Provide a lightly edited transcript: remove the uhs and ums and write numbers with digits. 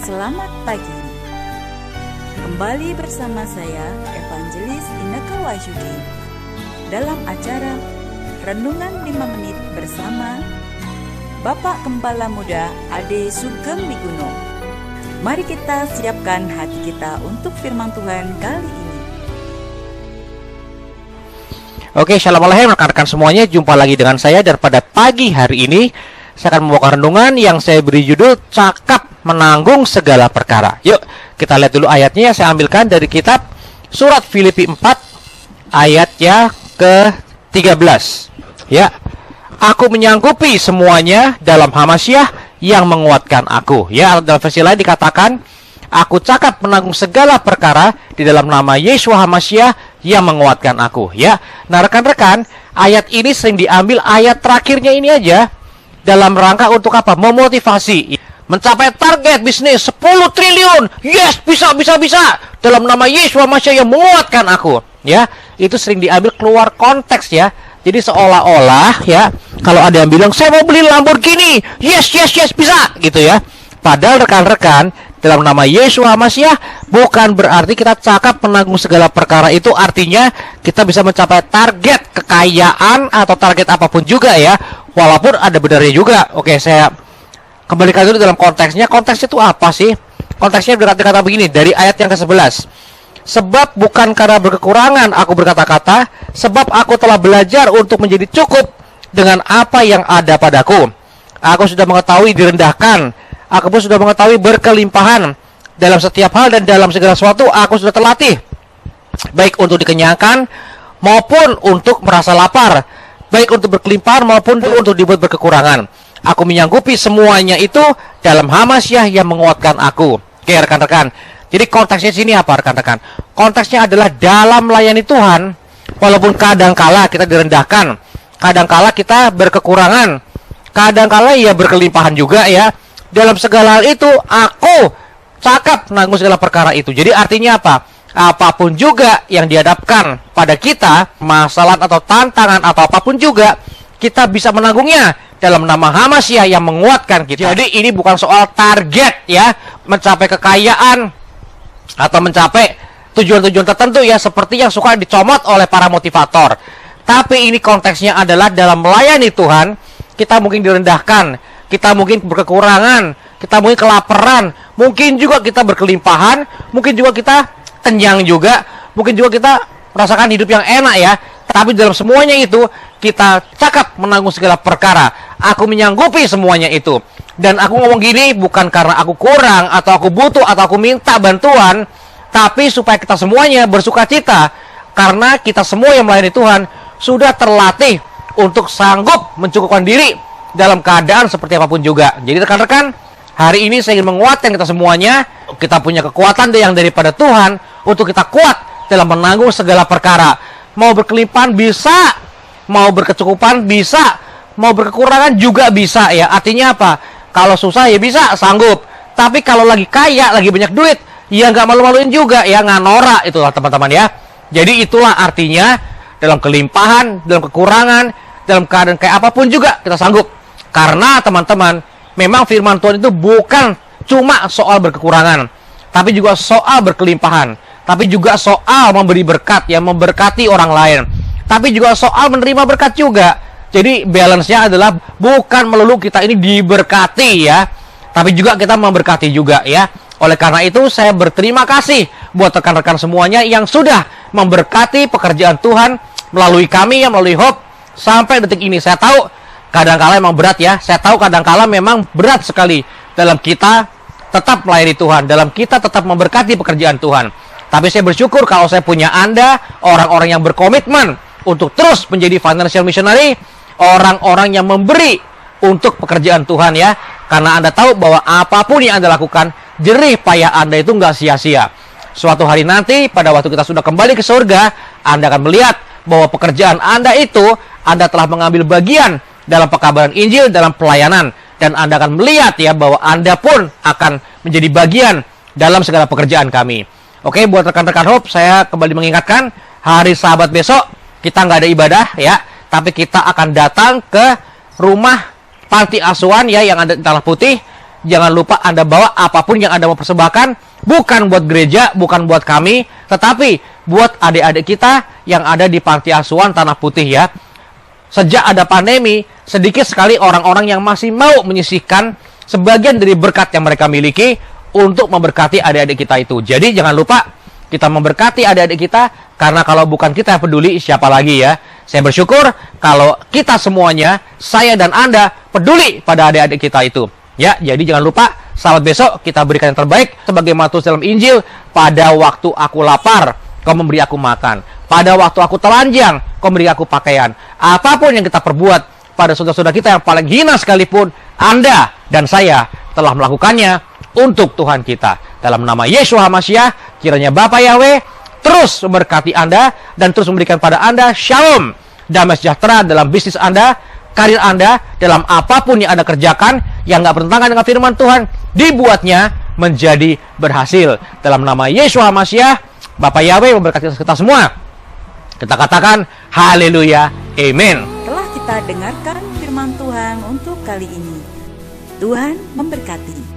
Selamat pagi. Kembali bersama saya Evangelis Inneke Wahyudi dalam acara Renungan 5 Menit bersama Bapak Gembala Muda Ade Sugeng Miguno. Mari kita siapkan hati kita untuk firman Tuhan kali ini. Oke, shalom alaikum rekan-rekan semuanya. Jumpa lagi dengan saya dan pada pagi hari ini saya akan membawakan renungan yang saya beri judul Cakap Menanggung Segala Perkara. Yuk, kita lihat dulu ayatnya. Saya ambilkan dari kitab surat Filipi 4 ayatnya ke-13. Ya. Aku menyanggupi semuanya dalam Hamasyah yang menguatkan aku. Ya, dalam versi lain dikatakan, aku cakap menanggung segala perkara di dalam nama Yeshua Hamasyah yang menguatkan aku. Ya. Nah, rekan-rekan, ayat ini sering diambil ayat terakhirnya ini aja dalam rangka untuk apa? Memotivasi. Mencapai target bisnis 10 triliun. Yes, bisa. Dalam nama Yesus Hamasyah yang menguatkan aku. Ya, itu sering diambil keluar konteks ya. Jadi seolah-olah ya, kalau ada yang bilang saya mau beli Lamborghini. Yes, bisa gitu ya. Padahal rekan-rekan, dalam nama Yesus Hamasyah bukan berarti kita cakap menanggung segala perkara. Itu artinya kita bisa mencapai target kekayaan atau target apapun juga ya. Walaupun ada benarnya juga. Oke, saya kembalikan dulu dalam konteksnya. Konteksnya itu apa sih? Konteksnya berkata begini dari ayat yang ke-11. Sebab bukan karena berkekurangan aku berkata-kata, sebab aku telah belajar untuk menjadi cukup dengan apa yang ada padaku. Aku sudah mengetahui direndahkan, aku pun sudah mengetahui berkelimpahan. Dalam setiap hal dan dalam segala sesuatu aku sudah terlatih, baik untuk dikenyangkan maupun untuk merasa lapar, baik untuk berkelimpahan maupun untuk dibuat berkekurangan. Aku menyanggupi semuanya itu dalam Hamasyah yang menguatkan aku. Oke, rekan-rekan. Jadi konteksnya sini apa, rekan-rekan? Konteksnya adalah dalam melayani Tuhan, walaupun kadangkala kita direndahkan, kadangkala kita berkekurangan, kadangkala ya berkelimpahan juga ya. Dalam segala hal itu aku cakap menanggung segala perkara itu. Jadi artinya apa? Apapun juga yang dihadapkan pada kita, masalah atau tantangan atau apapun juga, kita bisa menanggungnya dalam nama Hamasyah yang menguatkan kita. Jadi ini bukan soal target ya, mencapai kekayaan atau mencapai tujuan-tujuan tertentu ya, seperti yang suka dicomot oleh para motivator. Tapi ini konteksnya adalah dalam melayani Tuhan, kita mungkin direndahkan, kita mungkin berkekurangan, kita mungkin kelaparan, mungkin juga kita berkelimpahan, mungkin juga kita kenyang juga, mungkin juga kita merasakan hidup yang enak ya. Tapi dalam semuanya itu kita cakap menanggung segala perkara. Aku menyanggupi semuanya itu. Dan aku ngomong gini bukan karena aku kurang atau aku butuh atau aku minta bantuan, tapi supaya kita semuanya bersuka cita karena kita semua yang melayani Tuhan sudah terlatih untuk sanggup mencukupkan diri dalam keadaan seperti apapun juga. Jadi rekan-rekan, hari ini saya ingin menguatkan kita semuanya. Kita punya kekuatan yang daripada Tuhan untuk kita kuat dalam menanggung segala perkara. Mau berkelimpahan bisa, mau berkecukupan bisa, mau berkekurangan juga bisa ya. Artinya apa? Kalau susah ya bisa, sanggup. Tapi kalau lagi kaya, lagi banyak duit, ya nggak malu-maluin juga ya, nggak norak itulah teman-teman ya. Jadi itulah artinya dalam kelimpahan, dalam kekurangan, dalam keadaan kayak apapun juga kita sanggup. Karena teman-teman, memang firman Tuhan itu bukan cuma soal berkekurangan, tapi juga soal berkelimpahan, tapi juga soal memberi berkat, yang memberkati orang lain, tapi juga soal menerima berkat juga. Jadi balance-nya adalah bukan melulu kita ini diberkati ya, tapi juga kita memberkati juga ya. Oleh karena itu saya berterima kasih buat rekan-rekan semuanya yang sudah memberkati pekerjaan Tuhan melalui kami, yang melalui Hope sampai detik ini. Saya tahu kadang-kala memang berat ya, saya tahu kadang-kala memang berat sekali dalam kita tetap melayani Tuhan, dalam kita tetap memberkati pekerjaan Tuhan. Tapi saya bersyukur kalau saya punya Anda, orang-orang yang berkomitmen untuk terus menjadi financial missionary, orang-orang yang memberi untuk pekerjaan Tuhan ya. Karena Anda tahu bahwa apapun yang Anda lakukan, jerih payah Anda itu nggak sia-sia. Suatu hari nanti, pada waktu kita sudah kembali ke surga, Anda akan melihat bahwa pekerjaan Anda itu, Anda telah mengambil bagian dalam pekabaran Injil, dalam pelayanan. Dan Anda akan melihat ya bahwa Anda pun akan menjadi bagian dalam segala pekerjaan kami. Oke, buat rekan-rekan Hope, saya kembali mengingatkan, hari Sabat besok kita nggak ada ibadah ya, tapi kita akan datang ke rumah panti asuhan ya yang ada di Tanah Putih. jangan lupa Anda bawa apapun yang Anda mau persembahkan, bukan buat gereja, bukan buat kami, tetapi buat adik-adik kita yang ada di panti asuhan Tanah Putih ya. Sejak ada pandemi, sedikit sekali orang-orang yang masih mau menyisihkan sebagian dari berkat yang mereka miliki untuk memberkati adik-adik kita itu. Jadi jangan lupa kita memberkati adik-adik kita, karena kalau bukan kita yang peduli, siapa lagi ya? Saya bersyukur kalau kita semuanya, saya dan Anda, peduli pada adik-adik kita itu. Ya, jadi jangan lupa, salat besok kita berikan yang terbaik. Sebagaimana tulis dalam Injil, pada waktu aku lapar, kau memberi aku makan. Pada waktu aku telanjang, kau memberi aku pakaian. Apapun yang kita perbuat pada saudara-saudara kita yang paling hina sekalipun, Anda dan saya telah melakukannya untuk Tuhan kita. Dalam nama Yesus HaMasyiah, kiranya Bapa Yahweh terus memberkati Anda dan terus memberikan pada Anda shalom, damai sejahtera dalam bisnis Anda, karir Anda, dalam apapun yang Anda kerjakan yang nggak bertentangan dengan firman Tuhan, dibuatnya menjadi berhasil. Dalam nama Yesus HaMasyiah, Bapa Yahweh memberkati kita semua. Kita katakan haleluya, amin. Telah kita dengarkan firman Tuhan untuk kali ini. Tuhan memberkati.